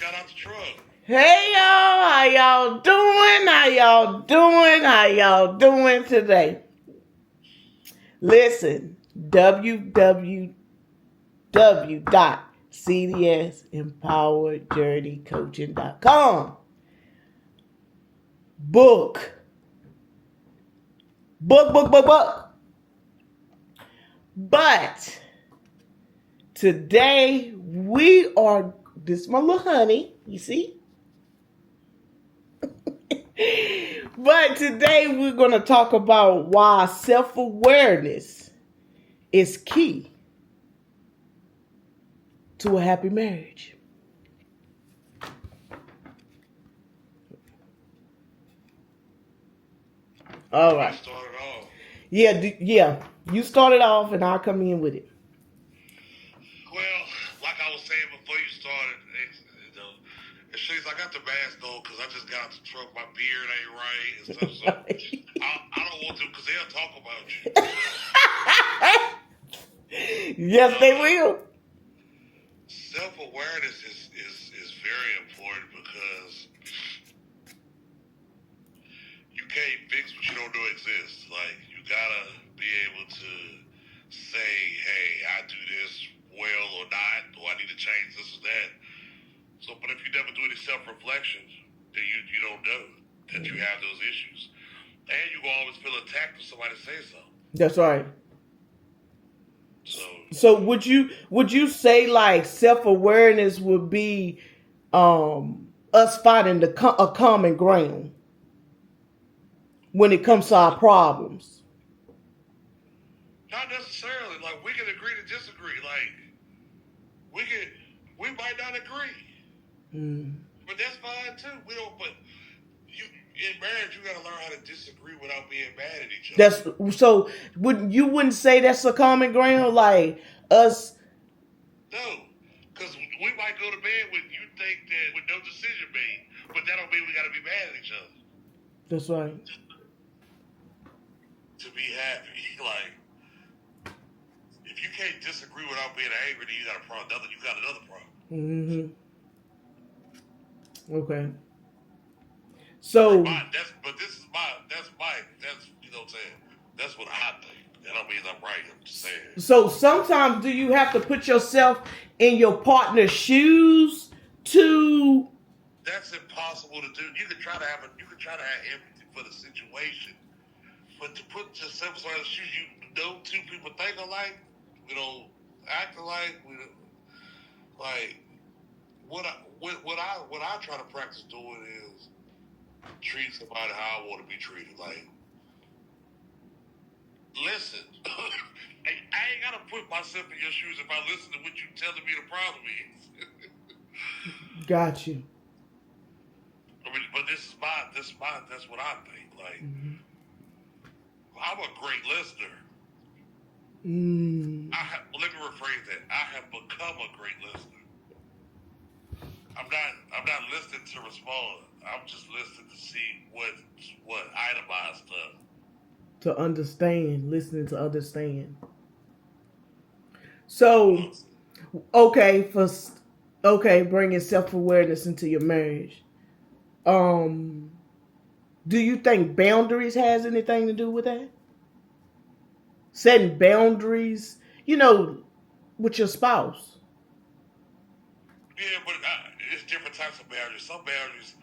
Got out the truck. Hey y'all, how y'all doing? How y'all doing? How y'all doing today? Listen, www.cdsempoweredjourneycoaching.com. Book. Book. But today this is my little honey, you see? But today we're going to talk about why self-awareness is key to a happy marriage. All right. Started off. Yeah. You started off, and I'll come in with it. Well, like I was saying before you started, as soon as I got the mask on, because I just got out the truck, my beard ain't right and stuff. So I don't want to, because they'll talk about you. Yes, they will. Self-awareness is very important because you can't fix what you don't know exists. Like, you gotta be able to say, hey, I do this well or not, or I need to change this or that. So, but if you never do any self-reflection, then you don't know that you have those issues. And you will always feel attacked if somebody says something. That's right. So would you say like self-awareness would be us finding a common ground when it comes to our problems? Not necessarily. Like, we can agree to disagree. Like, we might not agree. But that's fine too. But in marriage, you gotta learn how to disagree without being mad at each other. So wouldn't say that's a common ground, like us? No, because we might go to bed with you think that with no decision made, but that don't mean we gotta be mad at each other. That's right. To be happy, like, if you can't disagree without being angry, then you got a problem. You got another problem. Okay. So, that's you know what I'm saying. That's what I think. That don't mean I'm right. I'm just saying. So sometimes, do you have to put yourself in your partner's shoes to? That's impossible to do. You can try to have empathy for the situation, but to put yourself in the shoes, you know, two people think alike, we don't act alike, we don't, like. What I try to practice doing is treat somebody how I want to be treated. Like, listen, I ain't gotta put myself in your shoes if I listen to what you telling me the problem is. Got you. I mean, but that's what I think. Like, I'm a great listener. Let me rephrase that. I have become a great listener. I'm not listening to respond. I'm just listening to see what itemized stuff. To understand, listening to understand. So, bringing self-awareness into your marriage. Do you think boundaries has anything to do with that? Setting boundaries, with your spouse. Yeah, but it's different types of boundaries. Some boundaries,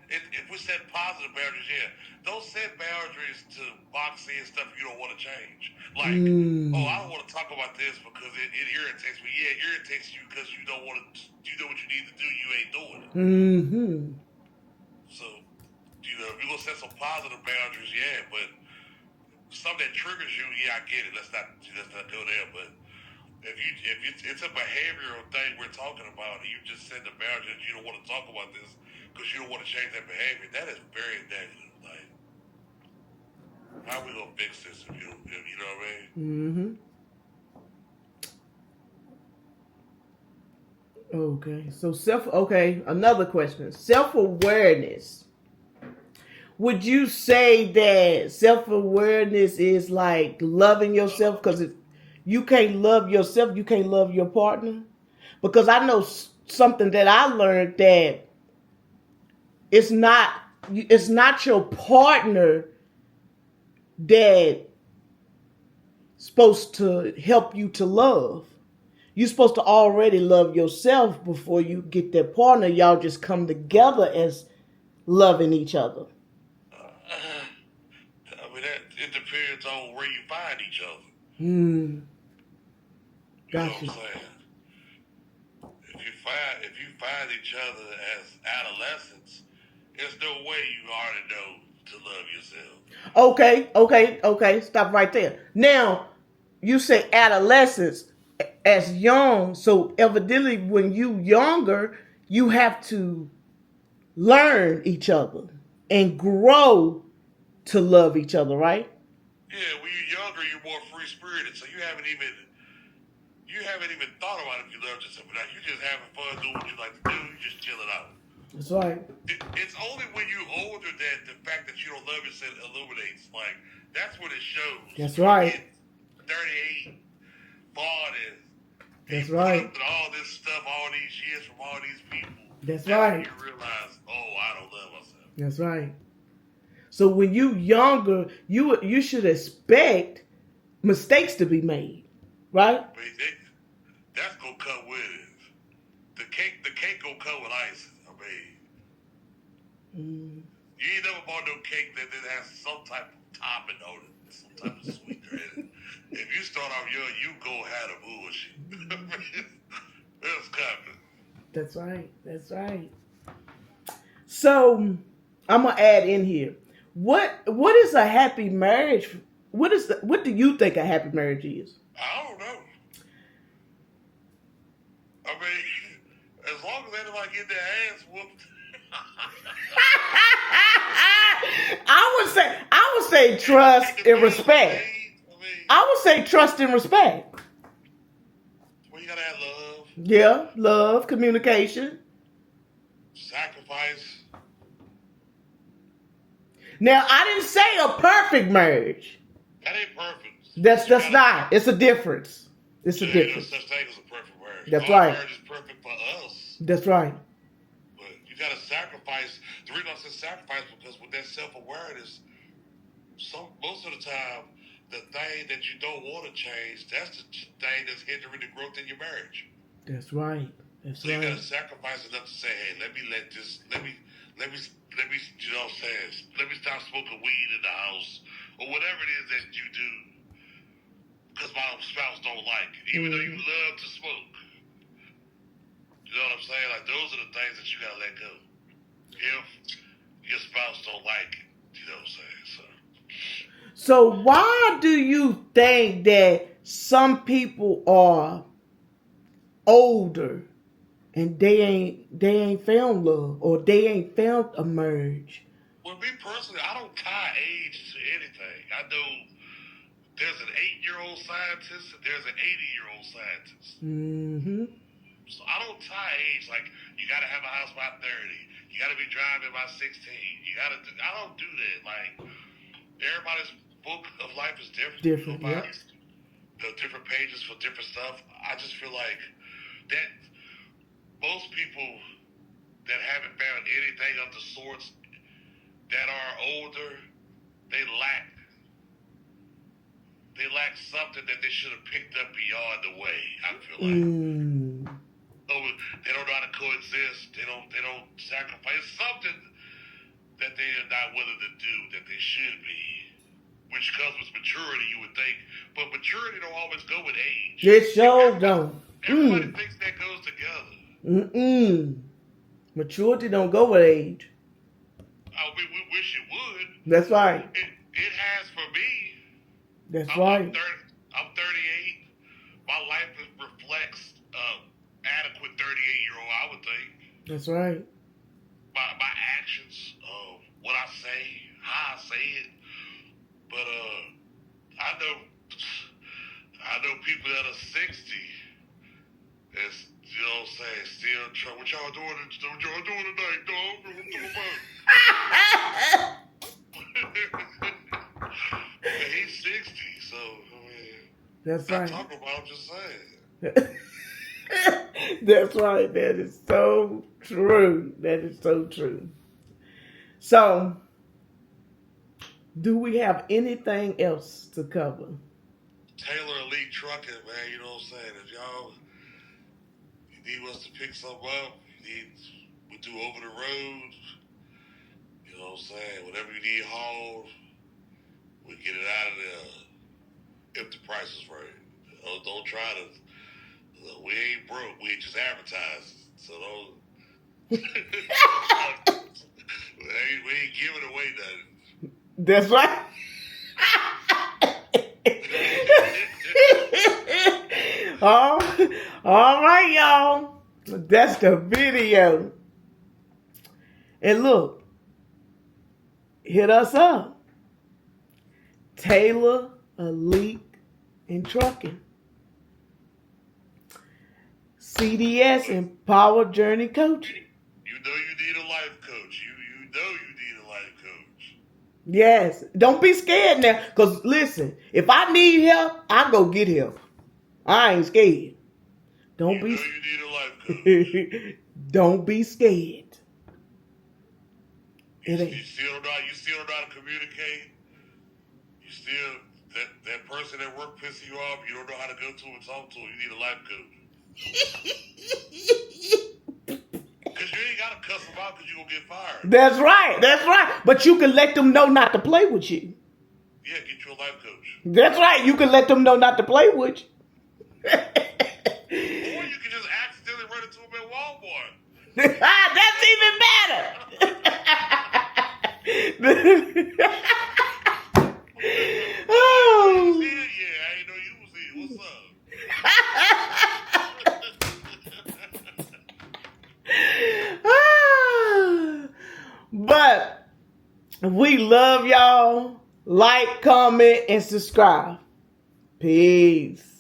if we set positive boundaries, yeah, those set boundaries to box in stuff you don't want to change. Like, I don't want to talk about this because it irritates me. Yeah, it irritates you because you don't want to. You know what you need to do, you ain't doing it. So, if you're gonna set some positive boundaries, yeah, but something that triggers you, yeah, I get it. Let's not go there, but. If it's a behavioral thing we're talking about, and you just set the boundary that you don't want to talk about this because you don't want to change that behavior, that is very negative. Like, how are we gonna fix this if you know what I mean? Okay, so another question. Self-awareness. Would you say that self-awareness is like loving yourself? Because you can't love yourself, you can't love your partner. Because I know something that I learned, that it's not your partner that supposed to help you to love. You're supposed to already love yourself before you get that partner. Y'all just come together as loving each other. I mean, it depends on where you find each other. Hmm. You know Gotcha. what I'm saying? If you find each other as adolescents, there's no way you already know to love yourself. Okay. Stop right there. Now, you say adolescence as young, so evidently when you younger, you have to learn each other and grow to love each other, right? Yeah, when you're younger, you're more free spirited, so you haven't even thought about if you love yourself or not. You're just having fun, doing what you like to do. You just chilling out. That's right. It's only when you're older that the fact that you don't love yourself illuminates. Like, that's what it shows. That's When right. you get 38, 40, That's you put right. up with all this stuff all these years from all these people. That's when right. you realize, oh, I don't love myself. That's right. So when you younger, you should expect mistakes to be made, right? I mean, that's gonna come with it. The cake gonna come with icing. I mean, you ain't never bought no cake that has some type of topping on it, some type of sweetener in it. If you start off young, you go have the bullshit. It's coming. That's right. That's right. So I'm gonna add in here. What is a happy marriage? What do you think a happy marriage is? I don't know. I mean, as long as anybody get their ass whooped. I would say trust and respect. I would say trust and respect. Well, you gotta have love. Yeah, love, communication. Sacrifice. Now, I didn't say a perfect marriage. That ain't perfect. That's not. It's a difference. It's a difference. There's no such thing as a perfect marriage. That's Our right. marriage is perfect for us. That's right. But you gotta sacrifice. The reason I said sacrifice because with that self-awareness, most of the time, the thing that you don't want to change, that's the thing that's hindering the growth in your marriage. That's right. That's So you right. gotta sacrifice enough to say, hey, let me, you know what I'm saying? Let me stop smoking weed in the house or whatever it is that you do, because my spouse don't like it, even though you love to smoke. You know what I'm saying? Like, those are the things that you gotta let go. If your spouse don't like it, you know what I'm saying? So why do you think that some people are older and they ain't found love or they ain't found a marriage? Well, me personally, I don't tie age to anything. I know there's an 8-year-old scientist and there's an 80-year-old scientist. Mm-hmm. So I don't tie age like you got to have a house by 30. You got to be driving by 16. I don't do that. Like, everybody's book of life is different. Different, yeah. The different pages for different stuff. I just feel like that most people that haven't found anything of the sorts that are older, they lack something that they should have picked up beyond the way. I feel like. They don't know how to coexist. They don't sacrifice something that they are not willing to do that they should be, which comes with maturity, you would think. But maturity don't always go with age. It sure don't. Everybody thinks that goes together. Maturity don't go with age. We wish it would. That's right. It has for me. That's right. I'm 38. My life reflects adequate 38-year-old, I would think. That's right. My actions, what I say, how I say it. But I know people that are 60 that's, you know what I'm saying, still trying. What y'all doing tonight, dog? What He's 60, so I mean, that's not right. talking about. I'm just saying. That's right. That is so true. That is so true. So, do we have anything else to cover? Taylor Elite Trucking, man. You know what I'm saying? If y'all you need us to pick something up, we do over the road. You know what I'm saying? Whatever you need hauled, we get it out of there. If the price is right. Don't try to. We ain't broke. We just advertising. So don't. we ain't giving away nothing. That's right. all right, y'all. That's the video. And look, hit us up. Taylor Elite and Trucking. CDS and Power Journey Coaching. You know you need a life coach. You know you need a life coach. Yes. Don't be scared now. Because listen, if I need help, I go get help. I ain't scared. Don't be. You know you need a life coach. Don't be scared. You still don't know how to communicate. You still that person at work pissing you off. You don't know how to go to and talk to him. You need a life coach. Because you ain't got to cuss them out because you're going to get fired. That's right. That's right. But you can let them know not to play with you. Yeah, get you a life coach. That's right. You can let them know not to play with you. Or you can just accidentally run into them at Walmart. That's even better. Oh. Yeah, I ain't know you was here. What's up? But we love y'all. Like, comment, and subscribe. Peace.